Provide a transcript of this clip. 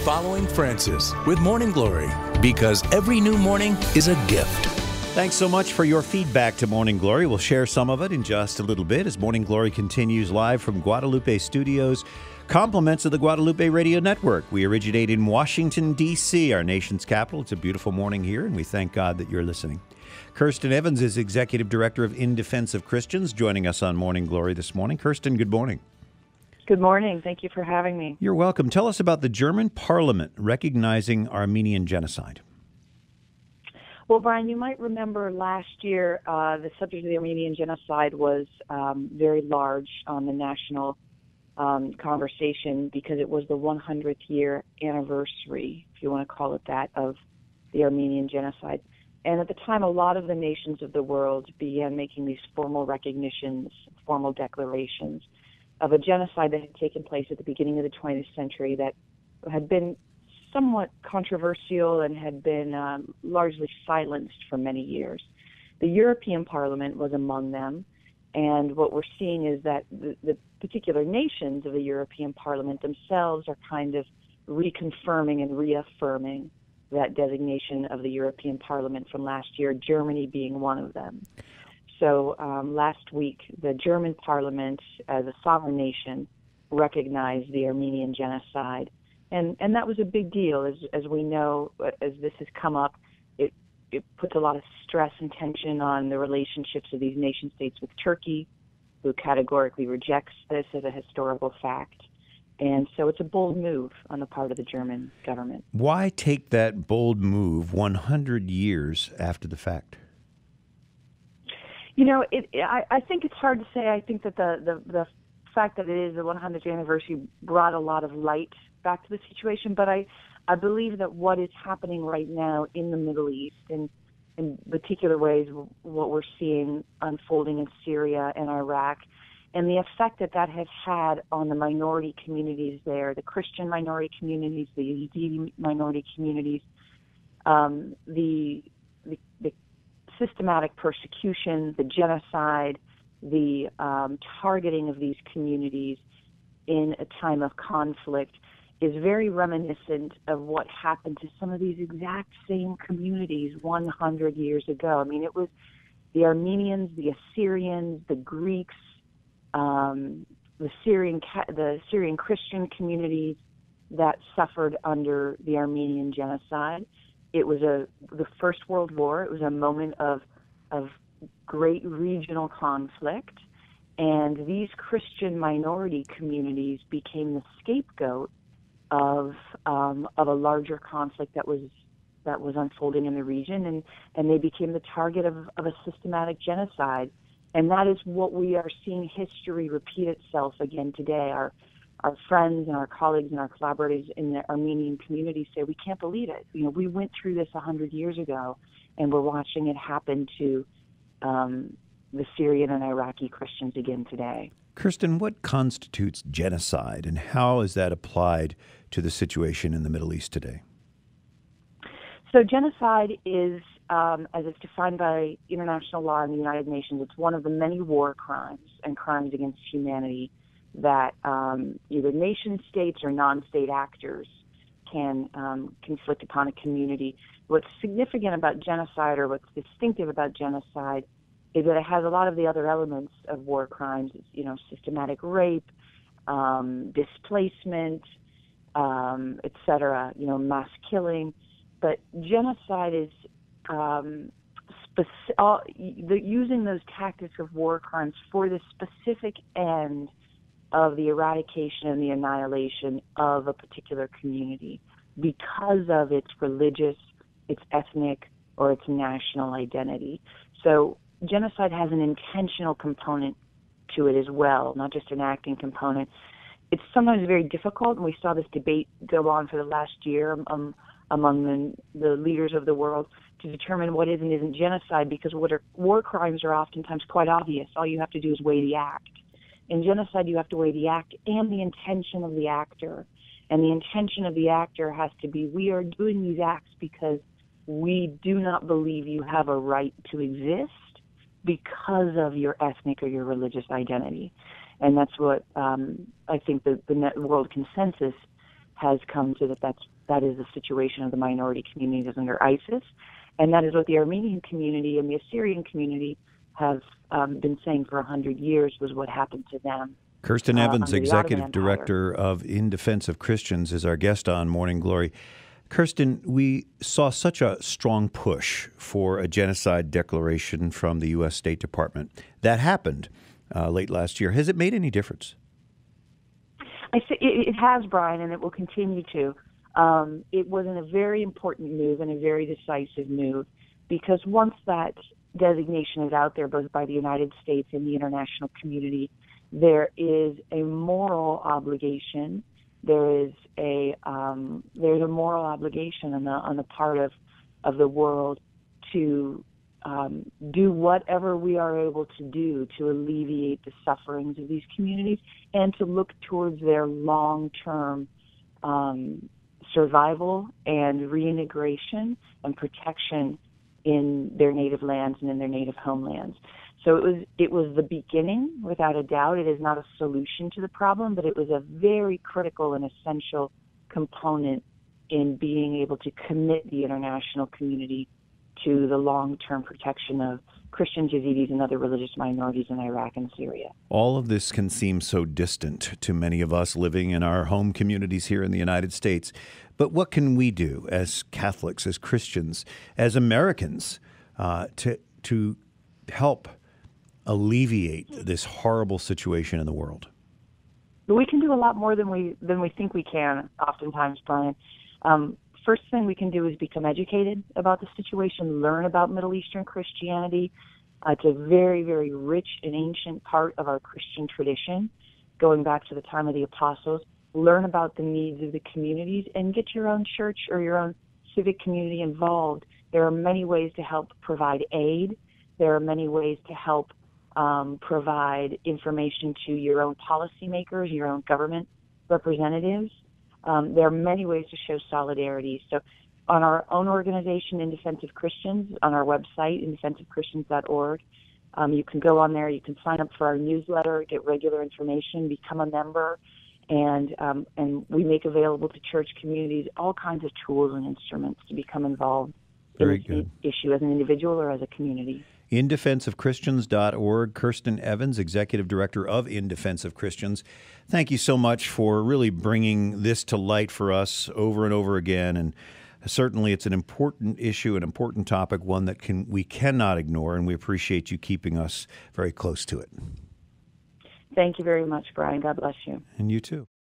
Following Francis with Morning Glory, because every new morning is a gift. Thanks so much for your feedback to Morning Glory. We'll share some of it in just a little bit as Morning Glory continues live from Guadalupe Studios. Compliments of the Guadalupe Radio Network. We originate in Washington, D.C., our nation's capital. It's a beautiful morning here, and we thank God that you're listening. Kirsten Evans is Executive Director of In Defense of Christians, joining us on Morning Glory this morning. Kirsten, good morning. Good morning. Thank you for having me. You're welcome. Tell us about the German Parliament recognizing Armenian Genocide. Well, Brian, you might remember last year the subject of the Armenian Genocide was very large on the national conversation because it was the 100th year anniversary, if you want to call it that, of the Armenian Genocide. And at the time, a lot of the nations of the world began making these formal recognitions, formal declarations of a genocide that had taken place at the beginning of the 20th century that had been somewhat controversial and had been largely silenced for many years. The European Parliament was among them, and what we're seeing is that the particular nations of the European Parliament themselves are kind of reconfirming and reaffirming that designation of the European Parliament from last year, Germany being one of them. So last week, the German Parliament, as a sovereign nation, recognized the Armenian Genocide. And that was a big deal. As we know, as this has come up, it puts a lot of stress and tension on the relationships of these nation states with Turkey, who categorically rejects this as a historical fact. And so it's a bold move on the part of the German government. Why take that bold move 100 years after the fact? You know, I think it's hard to say. I think that the fact that it is the 100th anniversary brought a lot of light back to the situation, but I believe that what is happening right now in the Middle East, and in particular ways what we're seeing unfolding in Syria and Iraq, and the effect that has had on the minority communities there, the Christian minority communities, the Yazidi minority communities, the systematic persecution, the genocide, the targeting of these communities in a time of conflict is very reminiscent of what happened to some of these exact same communities 100 years ago. I mean, it was the Armenians, the Assyrians, the Greeks, the Syrian Christian communities that suffered under the Armenian Genocide. It was the First World War. It was a moment of great regional conflict, and these Christian minority communities became the scapegoat of a larger conflict that was unfolding in the region, and they became the target of a systematic genocide. And that is what we are seeing history repeat itself again today. Our friends and our colleagues and our collaborators in the Armenian community say, we can't believe it. You know, we went through this 100 years ago, and we're watching it happen to the Syrian and Iraqi Christians again today. Kirsten, what constitutes genocide, and how is that applied to the situation in the Middle East today? So genocide is, as it's defined by international law in the United Nations, it's one of the many war crimes and crimes against humanity that either nation states or non-state actors can inflict upon a community. What's significant about genocide, or what's distinctive about genocide, is that it has a lot of the other elements of war crimes. It's, you know, systematic rape, displacement, etc. You know, mass killing. But genocide is using those tactics of war crimes for the specific end of the eradication and the annihilation of a particular community because of its religious, its ethnic, or its national identity. So genocide has an intentional component to it as well, not just an acting component. It's sometimes very difficult, and we saw this debate go on for the last year among the leaders of the world to determine what is and isn't genocide, because war crimes are oftentimes quite obvious. All you have to do is weigh the act. In genocide, you have to weigh the act and the intention of the actor. And the intention of the actor has to be, we are doing these acts because we do not believe you have a right to exist because of your ethnic or your religious identity. And that's what I think the world consensus has come to that is the situation of the minority communities under ISIS, and that is what the Armenian community and the Assyrian community have been saying for 100 years was what happened to them. Kirsten Evans, under the Executive Ottoman Empire. Director of In Defense of Christians, is our guest on Morning Glory. Kirsten, we saw such a strong push for a genocide declaration from the U.S. State Department. That happened late last year. Has it made any difference? It has, Brian, and it will continue to. It was a very important move and a very decisive move, because once that designation is out there, both by the United States and the international community, there is a moral obligation. There's a moral obligation on the part of the world to do whatever we are able to do to alleviate the sufferings of these communities and to look towards their long-term survival and reintegration and protection in their native lands and in their native homelands. So it was the beginning, without a doubt. It is not a solution to the problem, but it was a very critical and essential component in being able to commit the international community to the long-term protection of Christian, Yazidis, and other religious minorities in Iraq and Syria. All of this can seem so distant to many of us living in our home communities here in the United States. But what can we do as Catholics, as Christians, as Americans to help alleviate this horrible situation in the world? We can do a lot more than we think we can, oftentimes, Brian. First thing we can do is become educated about the situation, learn about Middle Eastern Christianity. It's a very, very rich and ancient part of our Christian tradition, going back to the time of the apostles. Learn about the needs of the communities and get your own church or your own civic community involved. There are many ways to help provide aid. There are many ways to help provide information to your own policymakers, your own government representatives. There are many ways to show solidarity. So on our own organization, In Defense of Christians, on our website, indefenseofchristians.org, you can go on there, you can sign up for our newsletter, get regular information, become a member, and we make available to church communities all kinds of tools and instruments to become involved in this issue as an individual or as a community. indefenseofchristians.org. Kirsten Evans, Executive Director of In Defense of Christians. Thank you so much for really bringing this to light for us over and over again. And certainly it's an important issue, an important topic, one that we cannot ignore, and we appreciate you keeping us very close to it. Thank you very much, Brian. God bless you. And you too.